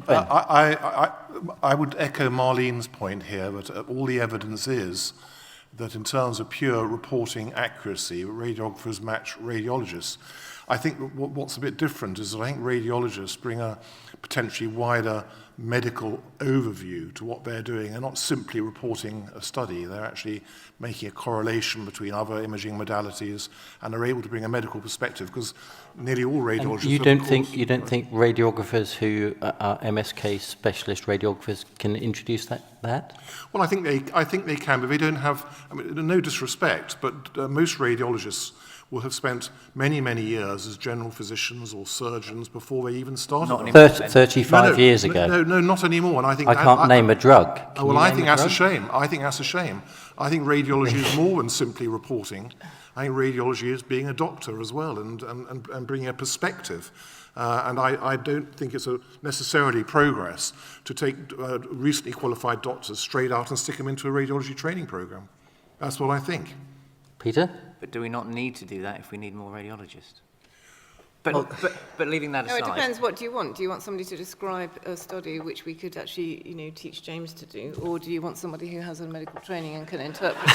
I would echo Marlene's point here that all the evidence is that in terms of pure reporting accuracy, radiographers match radiologists. I think what's a bit different is that I think radiologists bring a potentially wider medical overview to what they're doing. They're not simply reporting a study, they're actually making a correlation between other imaging modalities, and are able to bring a medical perspective, because nearly all radiologists... And you don't think radiographers who are MSK specialist radiographers can introduce that? Well, I think they can, but they don't have... I mean, no disrespect, but most radiologists will have spent many, many years as general physicians or surgeons before they even started. Not anymore, 35 years ago. No, not anymore. And I think I can't name a drug. Well, I think that's a shame. I think that's a shame. I think radiology is more than simply reporting. I think radiology is being a doctor as well, and bringing a perspective. And I don't think it's necessarily progress to take recently qualified doctors straight out and stick them into a radiology training program. That's what I think. Peter? But do we not need to do that if we need more radiologists? But leaving that aside... No, it depends. What do you want? Do you want somebody to describe a study which we could actually, teach James to do? Or do you want somebody who has a medical training and can interpret?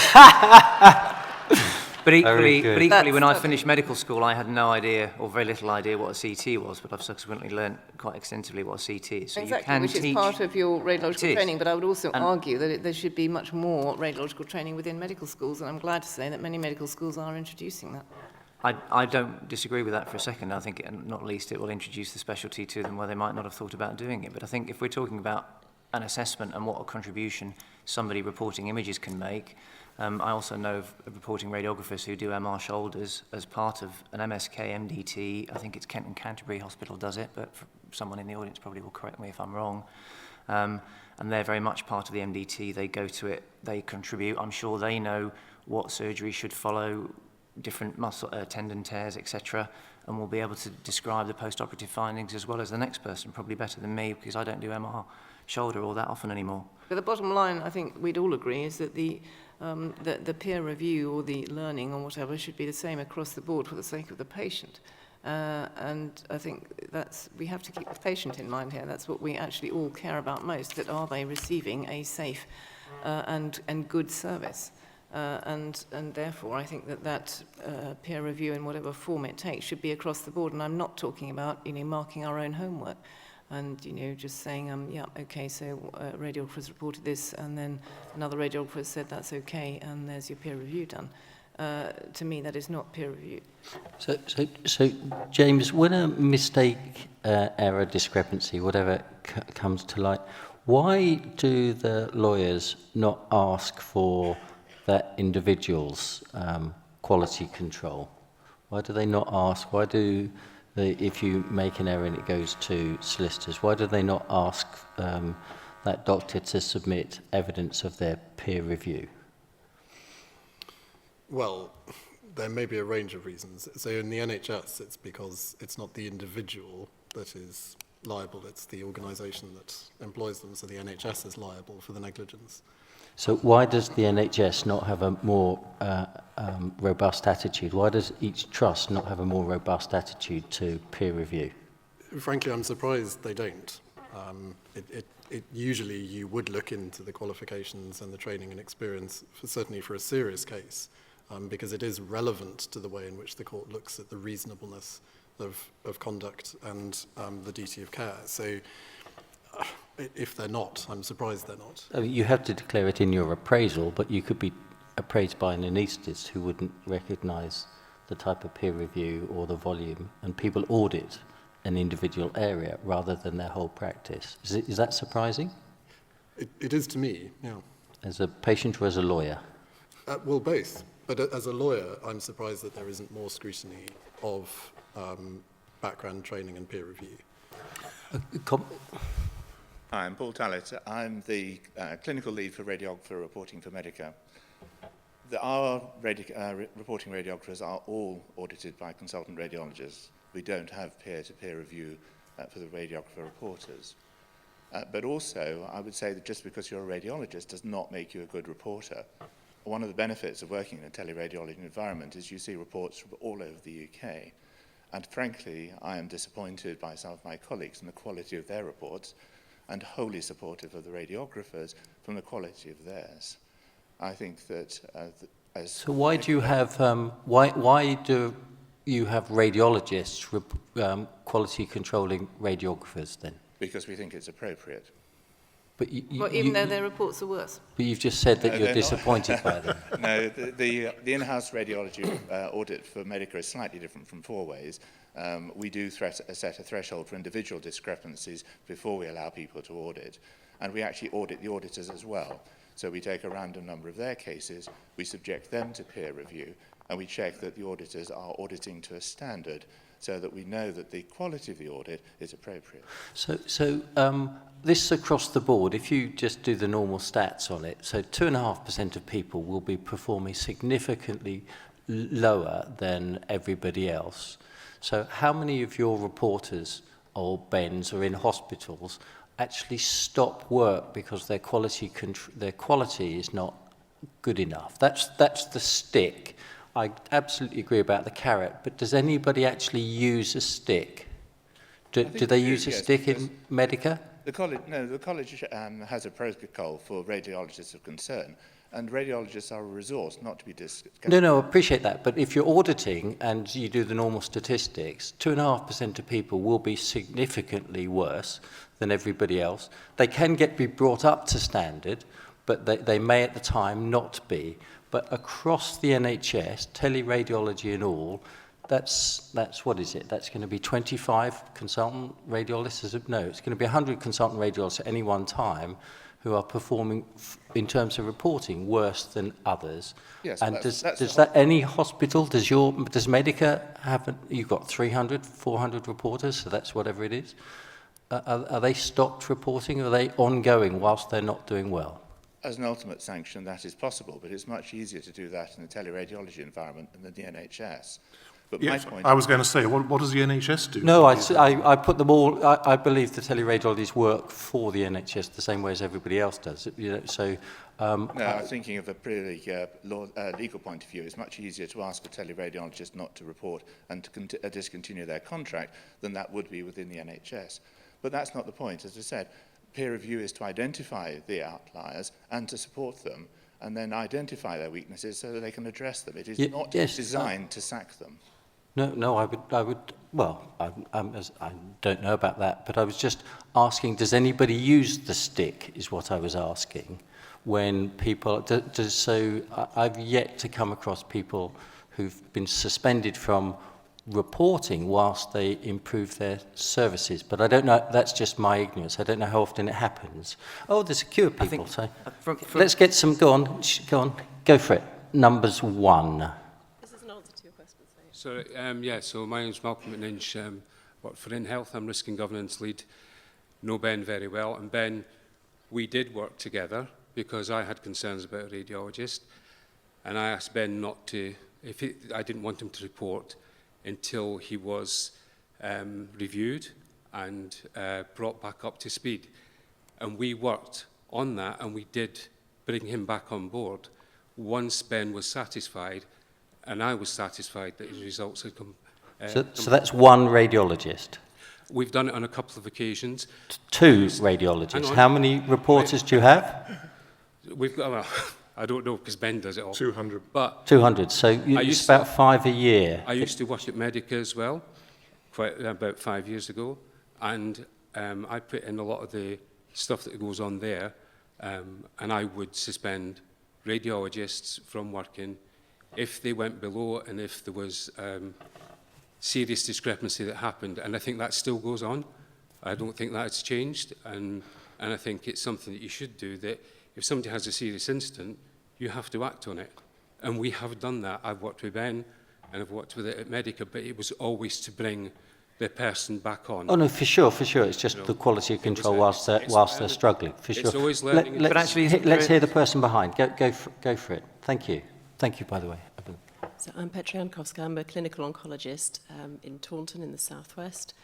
But equally, when I finished medical school, I had no idea, or very little idea, what a CT was, but I've subsequently learned quite extensively what a CT is. So exactly, you can which teach... is part of your radiological training, but I would also And argue that there should be much more radiological training within medical schools, and I'm glad to say that many medical schools are introducing that. I don't disagree with that for a second. I think, not least, it will introduce the specialty to them where they might not have thought about doing it. But I think if we're talking about an assessment and what a contribution somebody reporting images can make, I also know of reporting radiographers who do MR shoulders as part of an MSK MDT. I think it's Kent and Canterbury Hospital does it, but someone in the audience probably will correct me if I'm wrong. And they're very much part of the MDT. They go to it, they contribute. I'm sure they know what surgery should follow, different muscle tendon tears, etc., and will be able to describe the post-operative findings as well as the next person, probably better than me, because I don't do MR shoulder all that often anymore. But the bottom line, I think we'd all agree, is that the peer review or the learning or whatever should be the same across the board for the sake of the patient. And I think we have to keep the patient in mind here. That's what we actually all care about most, that are they receiving a safe and good service. And therefore, I think that peer review in whatever form it takes should be across the board. And I'm not talking about, marking our own homework and, just saying, yeah, okay, so radiographers reported this, and then another radiographer said that's okay, and there's your peer review done. To me, that is not peer review. So James, when a mistake, error, discrepancy, whatever comes to light, why do the lawyers not ask for that individual's quality control? Why do they not ask? Why do they, if you make an error and it goes to solicitors, why do they not ask that doctor to submit evidence of their peer review? Well, there may be a range of reasons. So in the NHS, it's because it's not the individual that is liable, it's the organisation that employs them, so the NHS is liable for the negligence. So why does the NHS not have a more robust attitude? Why does each trust not have a more robust attitude to peer review? Frankly, I'm surprised they don't. Usually you would look into the qualifications and the training and experience, certainly for a serious case, because it is relevant to the way in which the court looks at the reasonableness of conduct and the duty of care. So if they're not, I'm surprised they're not. You have to declare it in your appraisal, but you could be appraised by an anaesthetist who wouldn't recognise the type of peer review or the volume, and people audit an individual area rather than their whole practice. Is that surprising? It is to me, yeah. As a patient or as a lawyer? Well, both. But as a lawyer, I'm surprised that there isn't more scrutiny of background training and peer review. Hi, I'm Paul Tallett. I'm the clinical lead for radiographer reporting for Medica. Our reporting radiographers are all audited by consultant radiologists. We don't have peer-to-peer review for the radiographer reporters. But also, I would say that just because you're a radiologist does not make you a good reporter. One of the benefits of working in a teleradiology environment is you see reports from all over the UK. And frankly, I am disappointed by some of my colleagues in the quality of their reports, and wholly supportive of the radiographers from the quality of theirs. I think that So why do you have, why do you have radiologists quality controlling radiographers then? Because we think it's appropriate. But Well, even though their reports are worse. But you've just said that No, you're they're not. disappointed by them. No, the in-house radiology audit for Medica is slightly different from Four Ways. We do set a threshold for individual discrepancies before we allow people to audit. And we actually audit the auditors as well. So we take a random number of their cases, we subject them to peer review, and we check that the auditors are auditing to a standard so that we know that the quality of the audit is appropriate. So this across the board, if you just do the normal stats on it, so 2.5% of people will be performing significantly lower than everybody else. So how many of your reporters or BENs are in hospitals actually stop work because their quality is not good enough? That's the stick. I absolutely agree about the carrot, but does anybody actually use a stick? Do they use a stick in Medica? The college has a protocol for radiologists of concern, and radiologists are a resource not to be discounted. No, I appreciate that, but if you're auditing and you do the normal statistics, 2.5% of people will be significantly worse than everybody else. They can be brought up to standard, but they may at the time not be. But across the NHS, teleradiology and all, that's what is it? That's going to be 25 consultant radiologists? No, it's going to be 100 consultant radiologists at any one time who are performing, in terms of reporting, worse than others. Yes, and does that any hospital, does Medica have, you've got 300, 400 reporters, so that's whatever it is. Are they stopped reporting, or are they ongoing whilst they're not doing well? As an ultimate sanction, that is possible, but it's much easier to do that in the teleradiology environment than the NHS. But Yes, my point I was going to say, what does the NHS do? No, I put them all, I believe the teleradiologists work for the NHS the same way as everybody else does. You know, so, no, I'm thinking of a purely legal point of view. It's much easier to ask a teleradiologist not to report and to discontinue their contract than that would be within the NHS. But that's not the point. As I said, peer review is to identify the outliers and to support them, and then identify their weaknesses so that they can address them. It is not designed to sack them. No, I would. Well, I don't know about that, but I was just asking: does anybody use the stick? Is what I was asking. When people, I've yet to come across people who've been suspended from reporting whilst they improve their services. But I don't know. That's just my ignorance. I don't know how often it happens. Oh, there's a queue of people. So let's get some. Go on. Go for it. Numbers 1. So my name's Malcolm McNinch, work for InHealth. I'm Risk and Governance Lead. Know Ben very well. And Ben, we did work together because I had concerns about a radiologist. And I asked Ben not to, I didn't want him to report until he was reviewed and brought back up to speed. And we worked on that, and we did bring him back on board once Ben was satisfied. And I was satisfied that his results had come. So that's one radiologist? We've done it on a couple of occasions. 2 radiologists. How many reporters do you have? We've got, well, I don't know, because Ben does it all. 200. But 200, so it's about 5 a year. I used to work at Medica as well, about 5 years ago, and I put in a lot of the stuff that goes on there, and I would suspend radiologists from working if they went below and if there was serious discrepancy that happened. And I think that still goes on. I don't think that's changed. And I think it's something that you should do, that if somebody has a serious incident, you have to act on it. And we have done that. I've worked with Ben and I've worked with it at Medica, but it was always to bring the person back on. Oh no, for sure. It's just the quality of control whilst they're struggling, for sure. It's always learning. Let's hear the person behind. Go for it. Thank you. Thank you, by the way. So I'm Petra Jankowska. I'm a clinical oncologist in Taunton in the southwest.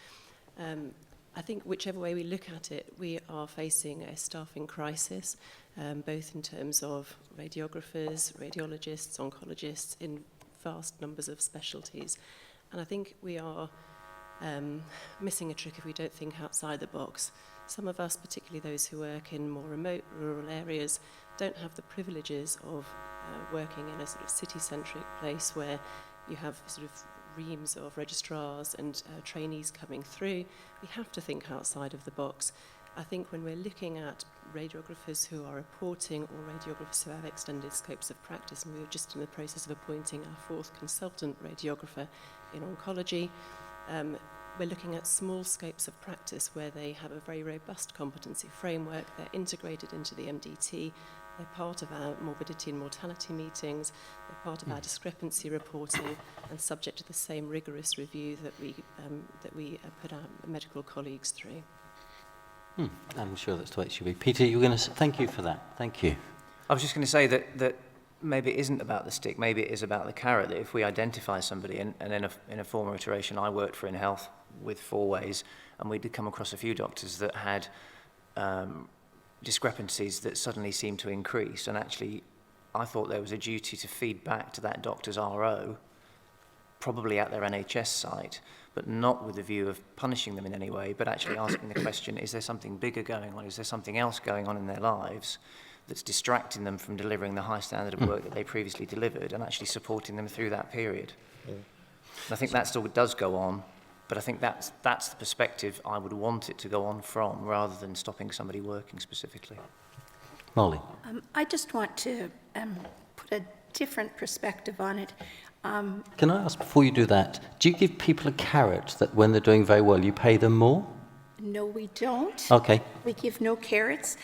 I think whichever way we look at it, we are facing a staffing crisis, both in terms of radiographers, radiologists, oncologists in vast numbers of specialties. And I think we are missing a trick if we don't think outside the box. Some of us, particularly those who work in more remote rural areas, don't have the privileges of working in a sort of city-centric place where you have sort of reams of registrars and trainees coming through, we have to think outside of the box. I think when we're looking at radiographers who are reporting or radiographers who have extended scopes of practice, and we were just in the process of appointing our 4th consultant radiographer in oncology, we're looking at small scopes of practice where they have a very robust competency framework, they're integrated into the MDT, they're part of our morbidity and mortality meetings, they're part of our discrepancy reporting, and subject to the same rigorous review that we put our medical colleagues through. I'm sure that's the way it should be. Peter, you were going to thank you for that. Thank you. I was just going to say that maybe it isn't about the stick, maybe it is about the carrot, that if we identify somebody, and in a former iteration I worked for in health with 4 ways, and we did come across a few doctors that had discrepancies that suddenly seemed to increase, and actually I thought there was a duty to feed back to that doctor's RO, probably at their NHS site, but not with the view of punishing them in any way, but actually asking the question, is there something bigger going on? Is there something else going on in their lives that's distracting them from delivering the high standard of work that they previously delivered, and actually supporting them through that period? And I think that still does go on, but I think that's the perspective I would want it to go on from, rather than stopping somebody working specifically. Molly. I just want to put a different perspective on it. Can I ask, before you do that, do you give people a carrot that when they're doing very well, you pay them more? No, we don't. Okay. We give no carrots.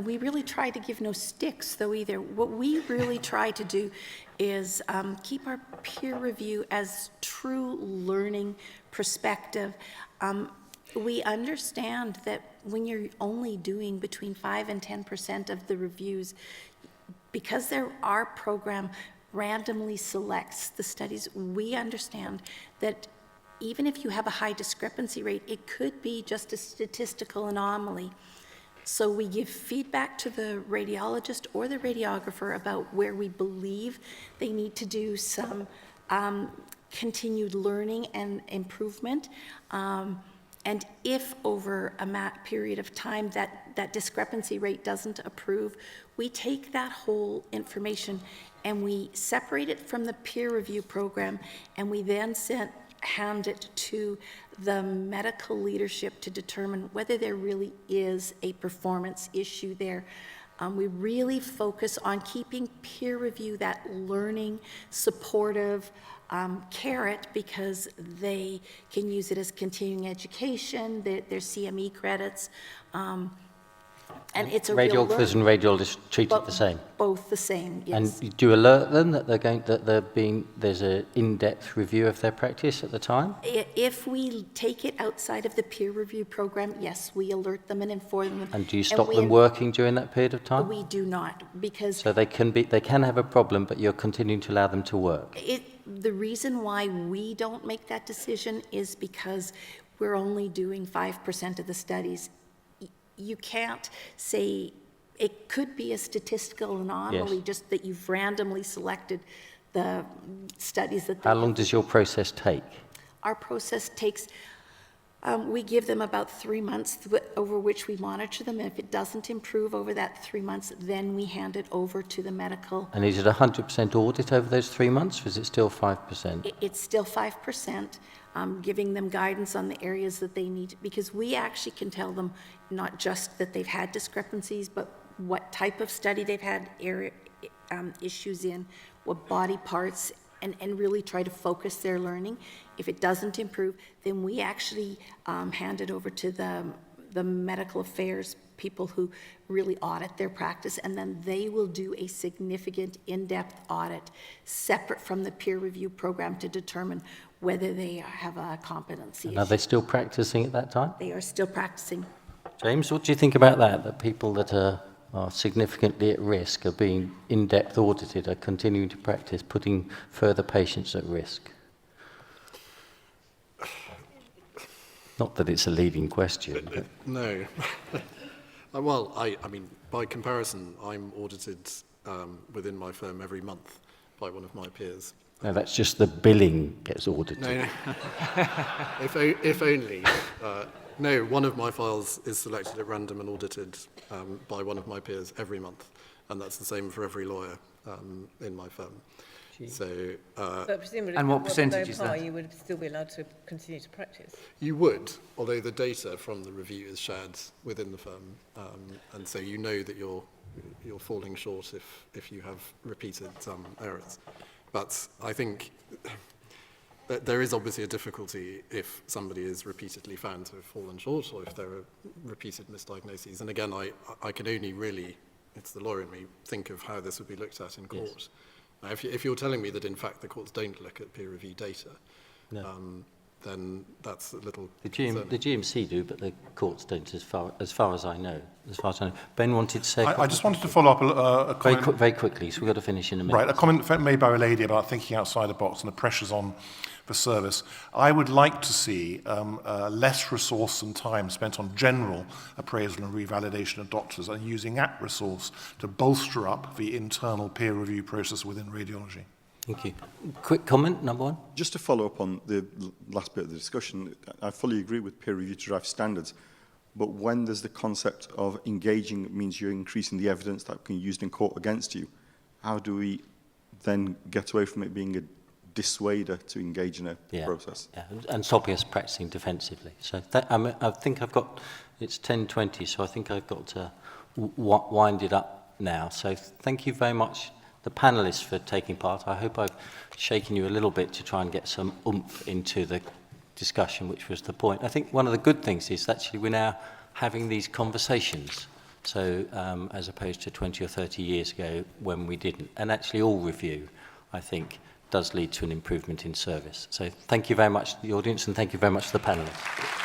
We really try to give no sticks, though, either. What we really try to do is keep our peer review as true learning perspective. We understand that when you're only doing between 5 and 10% of the reviews, because our program randomly selects the studies, we understand that even if you have a high discrepancy rate, it could be just a statistical anomaly. So we give feedback to the radiologist or the radiographer about where we believe they need to do some continued learning and improvement. And if over a period of time that discrepancy rate doesn't improve, we take that whole information and we separate it from the peer review program, and we then hand it to the medical leadership to determine whether there really is a performance issue there. We really focus on keeping peer review that learning, supportive carrot, because they can use it as continuing education, their CME credits, and it's a real radiographers and radiologists treat it the same. Both the same, yes. And you do alert them that there's an in-depth review of their practice at the time? If we take it outside of the peer review program, yes, we alert them and inform them. And do you stop them working during that period of time? We do not, because So they can have a problem, but you're continuing to allow them to work. the reason why we don't make that decision is because we're only doing 5% of the studies. You can't say, it could be a statistical anomaly, just that you've randomly selected the studies that they How long does your process take? Our process takes, we give them about 3 months over which we monitor them. And if it doesn't improve over that 3 months, then we hand it over to the medical. And is it 100% audit over those 3 months, or is it still 5%? It's still 5%, giving them guidance on the areas that they need, because we actually can tell them not just that they've had discrepancies, but what type of study they've had issues in, what body parts, and really try to focus their learning. If it doesn't improve, then we actually hand it over to the medical affairs people who really audit their practice, and then they will do a significant in-depth audit separate from the peer review program to determine whether they have a competency issue. Are they still practicing at that time? They are still practicing. James, what do you think about that? That people that are significantly at risk of being in-depth audited are continuing to practice, putting further patients at risk? Not that it's a leading question. But No. Well, I mean, by comparison, I'm audited within my firm every month by one of my peers. no, that's just the billing gets audited. No. If only. No, one of my files is selected at random and audited by one of my peers every month, and that's the same for every lawyer in my firm. So But presumably, And if what it was percentage no is par, that? you would still be allowed to continue to practice. you would, although the data from the review is shared within the firm, and so you know that you're falling short if you have repeated errors. But I think that there is obviously a difficulty if somebody is repeatedly found to have fallen short, or if there are repeated misdiagnoses. And again, I can only really, it's the lawyer in me, think of how this would be looked at in court. Yes. Now, if you're telling me that in fact the courts don't look at peer review data, No. then that's a little The concerning. GMC do, but the courts don't, as far as I know. As far as I know. Ben wanted to say... I just wanted to follow up a comment. Very quickly, so we've got to finish in a minute. Right, a comment made by a lady about thinking outside the box and the pressures on for service. I would like to see less resource and time spent on general appraisal and revalidation of doctors and using that resource to bolster up the internal peer review process within radiology. Thank you. Quick comment, number one. Just to follow up on the last bit of the discussion, I fully agree with peer review to drive standards, but when there's the concept of engaging means you're increasing the evidence that can be used in court against you, how do we then get away from it being a dissuader to engage in a process? Yeah, and stop us practicing defensively. So I think I've got, it's 10:20, so I think I've got to wind it up now. So thank you very much, the panellists, for taking part. I hope I've shaken you a little bit to try and get some oomph into the discussion, which was the point. I think one of the good things is actually we're now having these conversations, so as opposed to 20 or 30 years ago when we didn't. And actually all review, I think, does lead to an improvement in service. So thank you very much to the audience, and thank you very much to the panellists.